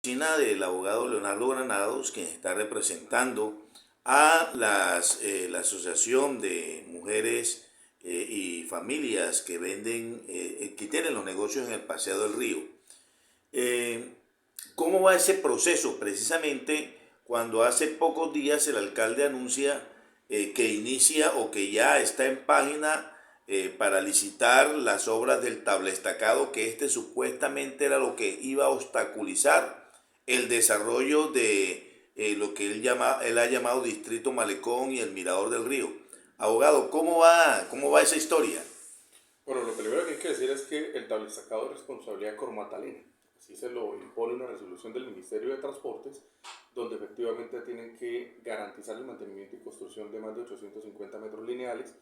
oficina del abogado Leonardo Granados, quien está representando a la Asociación de Mujeres y Familias que venden, que tienen los negocios en el Paseo del Río. Eh, ¿Cómo va ese proceso? Precisamente cuando hace pocos días el alcalde anuncia que inicia o que ya está en página para licitar las obras del tablaestacado, que este supuestamente era lo que iba a obstaculizar el desarrollo de lo que él ha llamado Distrito Malecón y el Mirador del Río. Abogado, cómo va esa historia? Bueno, lo primero que hay que decir es que el tablaestacado es responsabilidad de Cormatalén. Así se lo impone una resolución del Ministerio de Transportes, donde efectivamente tienen que garantizar el mantenimiento y construcción de más de 850 metros lineales.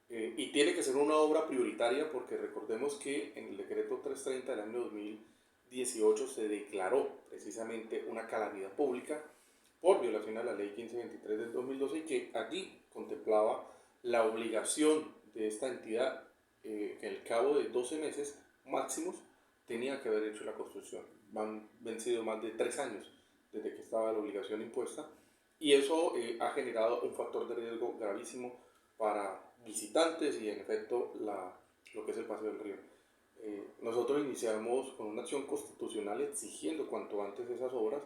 Y tiene que ser una obra prioritaria porque recordemos que en el decreto 330 del año 2018 se declaró precisamente una calamidad pública por violación a la ley 1523 del 2012 y que allí contemplaba la obligación de esta entidad que al cabo de 12 meses máximos tenía que haber hecho la construcción. Han vencido más de 3 años desde que estaba la obligación impuesta y eso ha generado un factor de riesgo gravísimo para visitantes y en efecto lo que es el Paseo del Río. Nosotros iniciamos con una acción constitucional exigiendo cuanto antes esas obras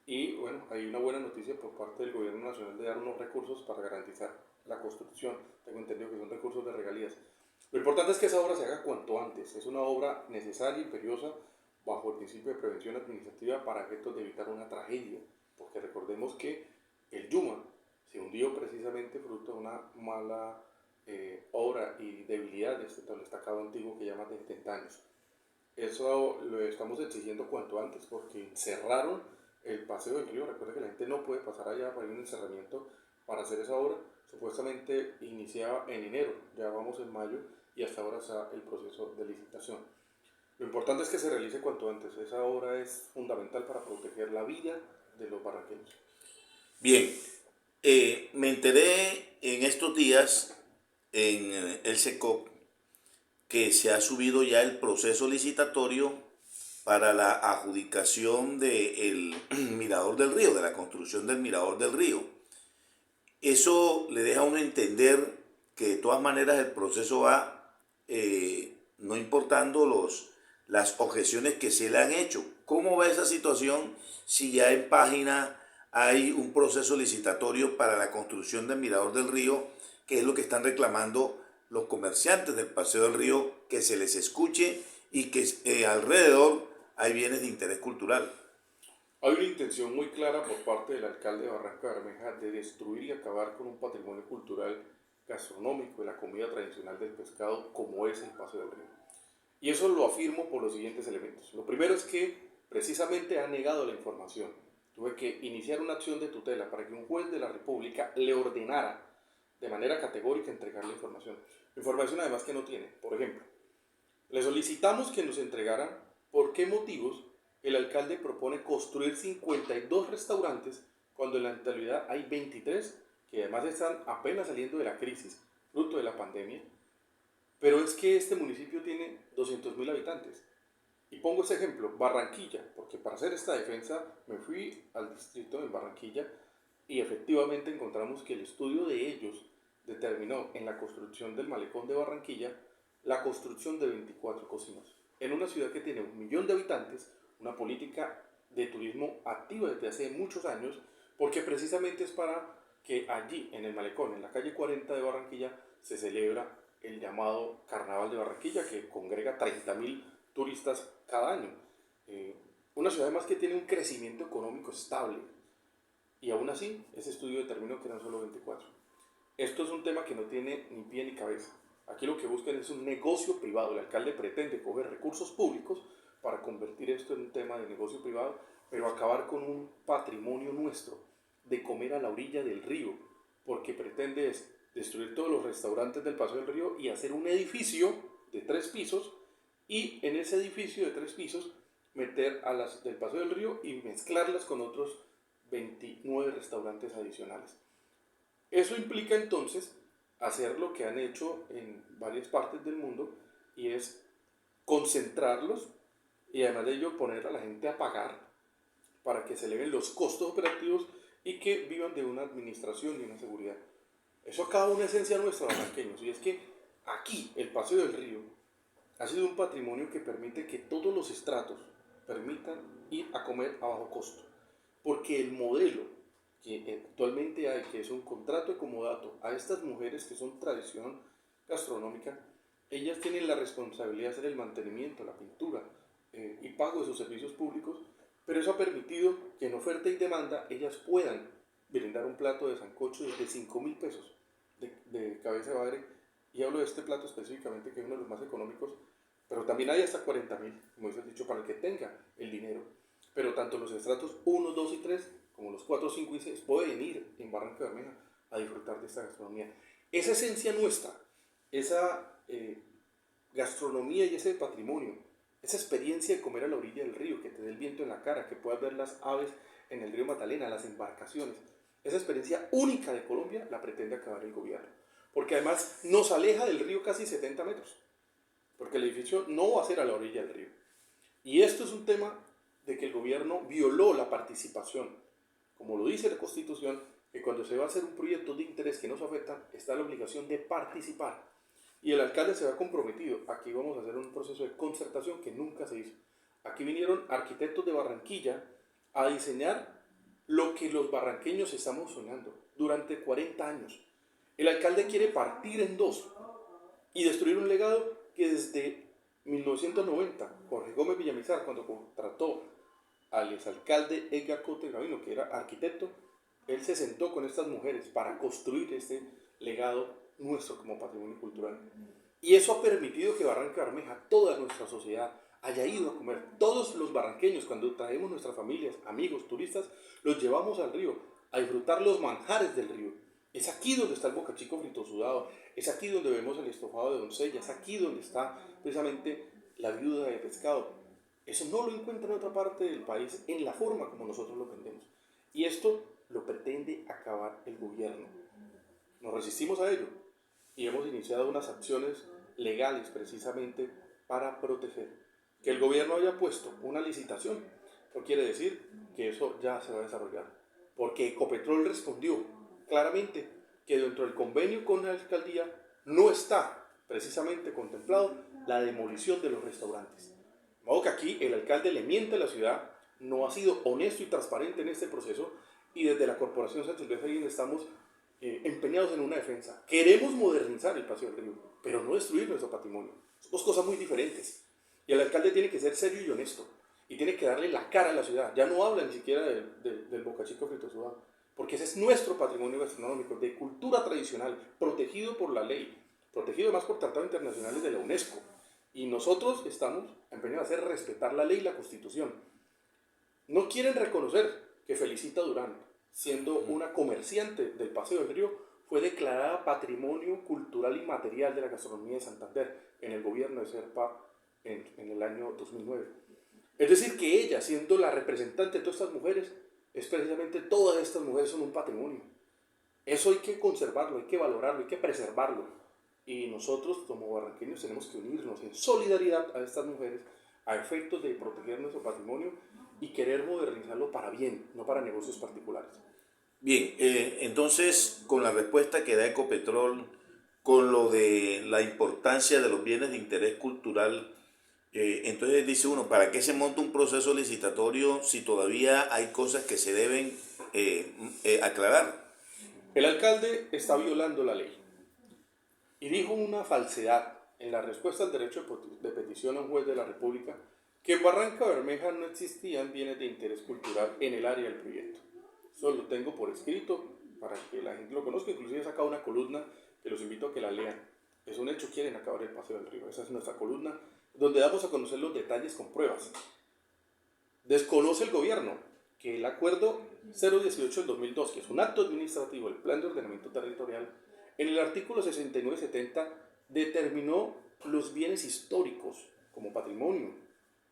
y bueno, hay una buena noticia por parte del gobierno nacional de dar unos recursos para garantizar la construcción. Tengo entendido que son recursos de regalías. Lo importante es que esa obra se haga cuanto antes. Es una obra necesaria y imperiosa bajo el principio de prevención administrativa para efectos de evitar una tragedia. Porque recordemos que el Yuma se hundió precisamente fruto de una mala obra y debilidad de este tablaestacado antiguo que ya más de 70 años. Eso lo estamos exigiendo cuanto antes porque cerraron el Paseo del Río. Recuerda que la gente no puede pasar allá para ir a un encerramiento para hacer esa obra. Supuestamente iniciaba en enero, ya vamos en mayo y hasta ahora está el proceso de licitación. Lo importante es que se realice cuanto antes. Esa obra es fundamental para proteger la vida de los barranqueños. Bien, me enteré en estos días en el SECOP que se ha subido ya el proceso licitatorio para la adjudicación del Mirador del Río, de la construcción del Mirador del Río. Eso le deja a uno entender que de todas maneras el proceso va no importando las objeciones que se le han hecho. ¿Cómo va esa situación si ya en página hay un proceso licitatorio para la construcción del Mirador del Río, que es lo que están reclamando los comerciantes del Paseo del Río, que se les escuche y que alrededor hay bienes de interés cultural? Hay una intención muy clara por parte del alcalde de Barranca Bermeja de destruir y acabar con un patrimonio cultural gastronómico de la comida tradicional del pescado como es el Paseo del Río. Y eso lo afirmo por los siguientes elementos. Lo primero es que precisamente ha negado la información. Tuve que iniciar una acción de tutela para que un juez de la República le ordenara de manera categórica entregar la información. Información además que no tiene. Por ejemplo, le solicitamos que nos entregaran por qué motivos el alcalde propone construir 52 restaurantes cuando en la actualidad hay 23 que además están apenas saliendo de la crisis, fruto de la pandemia. Pero es que este municipio tiene 200.000 habitantes. Y pongo ese ejemplo, Barranquilla, porque para hacer esta defensa me fui al distrito de Barranquilla y efectivamente encontramos que el estudio de ellos determinó en la construcción del malecón de Barranquilla la construcción de 24 cocinas. En una ciudad que tiene 1 millón de habitantes, una política de turismo activa desde hace muchos años, porque precisamente es para que allí, en el malecón, en la calle 40 de Barranquilla, se celebra el llamado Carnaval de Barranquilla, que congrega 30.000 turistas cada año. Una ciudad además que tiene un crecimiento económico estable, y aún así, ese estudio determinó que eran solo 24. Esto es un tema que no tiene ni pie ni cabeza. Aquí lo que buscan es un negocio privado. El alcalde pretende coger recursos públicos para convertir esto en un tema de negocio privado, pero acabar con un patrimonio nuestro de comer a la orilla del río, porque pretende es destruir todos los restaurantes del Paseo del Río y hacer un edificio de 3 pisos y en ese edificio de 3 pisos meter a las del Paseo del Río y mezclarlas con otros 29 restaurantes adicionales. Eso implica entonces hacer lo que han hecho en varias partes del mundo y es concentrarlos y además de ello poner a la gente a pagar para que se eleven los costos operativos y que vivan de una administración y una seguridad. Eso acaba una esencia nuestra, barranqueños, y es que aquí el Paseo del Río ha sido un patrimonio que permite que todos los estratos permitan ir a comer a bajo costo, porque el modelo que actualmente hay, que es un contrato de comodato a estas mujeres que son tradición gastronómica, ellas tienen la responsabilidad de hacer el mantenimiento, la pintura y pago de sus servicios públicos, pero eso ha permitido que en oferta y demanda ellas puedan brindar un plato de sancocho de 5.000 pesos de cabeza de bagre, y hablo de este plato específicamente que es uno de los más económicos, pero también hay hasta 40.000, como dice el dicho, para el que tenga el dinero. Pero tanto los estratos 1, 2 y 3, como los 4, 5 y 6, pueden ir en Barranca Bermeja a disfrutar de esta gastronomía. Esa esencia nuestra, esa gastronomía y ese patrimonio, esa experiencia de comer a la orilla del río, que te dé el viento en la cara, que puedas ver las aves en el río Magdalena, las embarcaciones, esa experiencia única de Colombia la pretende acabar el gobierno, porque además nos aleja del río casi 70 metros, porque el edificio no va a ser a la orilla del río. Y esto es un tema de que el gobierno violó la participación, como lo dice la Constitución, que cuando se va a hacer un proyecto de interés que nos afecta, está la obligación de participar. Y el alcalde se ha comprometido, aquí vamos a hacer un proceso de concertación que nunca se hizo. Aquí vinieron arquitectos de Barranquilla a diseñar lo que los barranqueños estamos soñando durante 40 años. El alcalde quiere partir en dos y destruir un legado que desde 1990, Jorge Gómez Villamizar, cuando contrató al exalcalde Edgar Cote Gavino, que era arquitecto, él se sentó con estas mujeres para construir este legado nuestro como patrimonio cultural. Y eso ha permitido que Barranca Bermeja, toda nuestra sociedad, haya ido a comer. Todos los barranqueños, cuando traemos nuestras familias, amigos, turistas, los llevamos al río a disfrutar los manjares del río. Es aquí donde está el bocachico frito sudado, es aquí donde vemos el estofado de doncella, es aquí donde está precisamente la viuda de pescado. Eso no lo encuentra en otra parte del país en la forma como nosotros lo vendemos. Y esto lo pretende acabar el gobierno. Nos resistimos a ello y hemos iniciado unas acciones legales precisamente para proteger. Que el gobierno haya puesto una licitación no quiere decir que eso ya se va a desarrollar, porque Ecopetrol respondió claramente que dentro del convenio con la alcaldía no está precisamente contemplado la demolición de los restaurantes. De modo que aquí el alcalde le miente a la ciudad, no ha sido honesto y transparente en este proceso, y desde la Corporación San Silvestre estamos empeñados en una defensa. Queremos modernizar el Paseo del Río, pero no destruir nuestro patrimonio. Son dos cosas muy diferentes. Y el alcalde tiene que ser serio y honesto, y tiene que darle la cara a la ciudad. Ya no habla ni siquiera del bocachico frito sudado, porque ese es nuestro patrimonio gastronómico, de cultura tradicional, protegido por la ley, protegido además por tratados internacionales de la UNESCO. Y nosotros estamos empeñados a hacer respetar la ley y la Constitución. No quieren reconocer que Felicita Durán, siendo una comerciante del Paseo del Río, fue declarada Patrimonio Cultural Inmaterial de la Gastronomía de Santander en el gobierno de Serpa en el año 2009. Es decir, que ella, siendo la representante de todas estas mujeres, es precisamente todas estas mujeres son un patrimonio. Eso hay que conservarlo, hay que valorarlo, hay que preservarlo. Y nosotros como barranqueños tenemos que unirnos en solidaridad a estas mujeres a efectos de proteger nuestro patrimonio y querer modernizarlo para bien, no para negocios particulares. Bien, entonces con la respuesta que da Ecopetrol, con lo de la importancia de los bienes de interés cultural, entonces dice uno, ¿para qué se monta un proceso licitatorio si todavía hay cosas que se deben aclarar? El alcalde está violando la ley y dijo una falsedad en la respuesta al derecho de petición a un juez de la República, que en Barranca Bermeja no existían bienes de interés cultural en el área del proyecto. Eso lo tengo por escrito para que la gente lo conozca. Inclusive he sacado una columna que los invito a que la lean. Es un hecho, quieren acabar el Paseo del Río. Esa es nuestra columna donde damos a conocer los detalles con pruebas. Desconoce el gobierno que el acuerdo 018 del 2002, que es un acto administrativo del Plan de Ordenamiento Territorial, en el artículo 69-70 determinó los bienes históricos como patrimonio,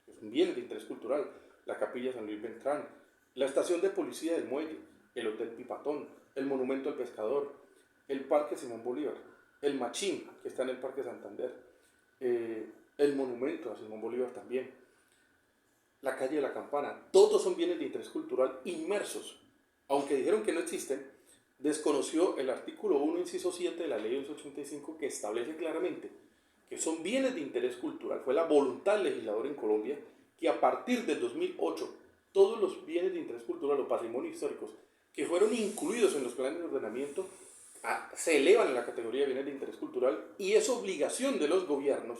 que es un bien de interés cultural, la Capilla San Luis Beltrán, la estación de policía del Muelle, el Hotel Pipatón, el Monumento al Pescador, el Parque Simón Bolívar, el Machín, que está en el Parque Santander, el Monumento a Simón Bolívar también. la calle de la Campana, todos son bienes de interés cultural inmersos. Aunque dijeron que no existen, desconoció el artículo 1, inciso 7 de la ley 1185 que establece claramente que son bienes de interés cultural. Fue la voluntad del legislador en Colombia que a partir del 2008 todos los bienes de interés cultural o patrimonio históricos que fueron incluidos en los planes de ordenamiento se elevan a la categoría de bienes de interés cultural, y es obligación de los gobiernos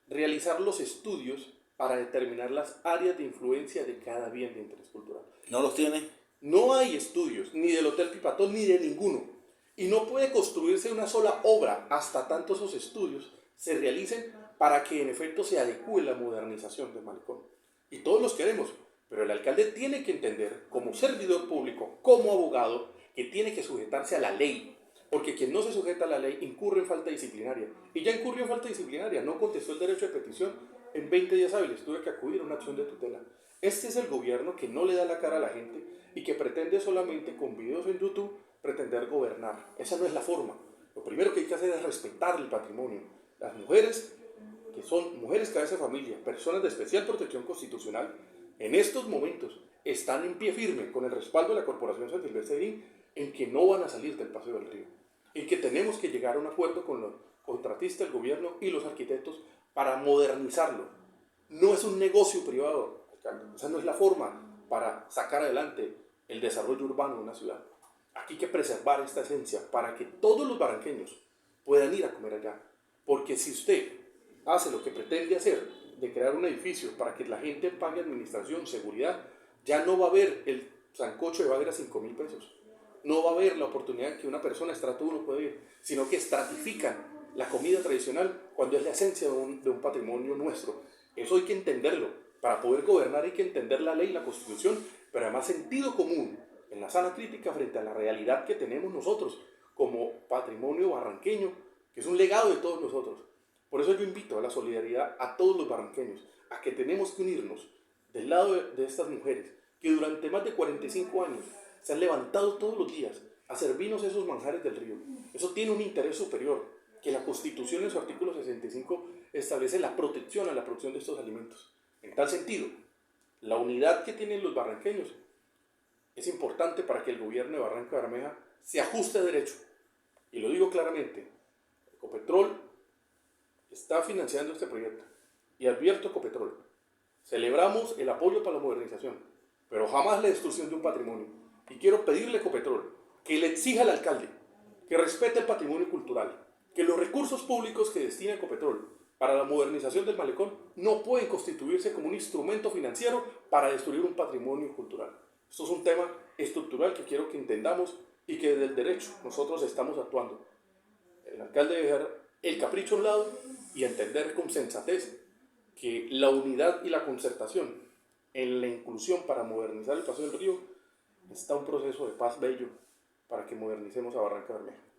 realizar los estudios para determinar las áreas de influencia de cada bien de interés cultural. ¿No los tiene? No hay estudios, ni del Hotel Pipatón, ni de ninguno. Y no puede construirse una sola obra hasta tanto esos estudios se realicen para que en efecto se adecue la modernización del malecón. Y todos los queremos, pero el alcalde tiene que entender, como servidor público, como abogado, que tiene que sujetarse a la ley. Porque quien no se sujeta a la ley incurre en falta disciplinaria. Y ya incurrió en falta disciplinaria, no contestó el derecho de petición en 20 días hábiles, tuve que acudir a una acción de tutela. Este es el gobierno que no le da la cara a la gente y que pretende solamente con videos en YouTube pretender gobernar. Esa no es la forma. Lo primero que hay que hacer es respetar el patrimonio. Las mujeres, que son mujeres cabeza de familia, personas de especial protección constitucional, en estos momentos están en pie firme con el respaldo de la Corporación San Silvestre de Herín en que no van a salir del Paseo del Río, en que tenemos que llegar a un acuerdo con los contratistas, el gobierno y los arquitectos para modernizarlo. No es un negocio privado, esa no es la forma para sacar adelante el desarrollo urbano de una ciudad. Aquí hay que preservar esta esencia para que todos los barranqueños puedan ir a comer allá. Porque si usted hace lo que pretende hacer, de crear un edificio para que la gente pague administración, seguridad, ya no va a haber el sancocho de bagre a 5.000 pesos. No va a haber la oportunidad que una persona estrato 1 puede ir, sino que estratifican la comida tradicional cuando es la esencia de un patrimonio nuestro. Eso hay que entenderlo. Para poder gobernar hay que entender la ley, la constitución, pero además sentido común en la sana crítica frente a la realidad que tenemos nosotros como patrimonio barranqueño, que es un legado de todos nosotros. Por eso yo invito a la solidaridad a todos los barranqueños, a que tenemos que unirnos del lado de estas mujeres que durante más de 45 años se han levantado todos los días a servirnos esos manjares del río. Eso tiene un interés superior, que la Constitución en su artículo 65 establece la protección a la producción de estos alimentos. En tal sentido, la unidad que tienen los barranqueños es importante para que el gobierno de Barranca Bermeja se ajuste a derecho. Y lo digo claramente, Ecopetrol está financiando este proyecto. Y advierto a Ecopetrol, celebramos el apoyo para la modernización, pero jamás la destrucción de un patrimonio. Y quiero pedirle a Ecopetrol que le exija al alcalde que respete el patrimonio cultural, que los recursos públicos que destina Ecopetrol para la modernización del malecón no pueden constituirse como un instrumento financiero para destruir un patrimonio cultural. Esto es un tema estructural que quiero que entendamos y que desde el derecho nosotros estamos actuando. El alcalde debe dejar el capricho a un lado y entender con sensatez que la unidad y la concertación en la inclusión para modernizar el Paseo del Río está un proceso de paz bello para que modernicemos a Barranca Bermeja.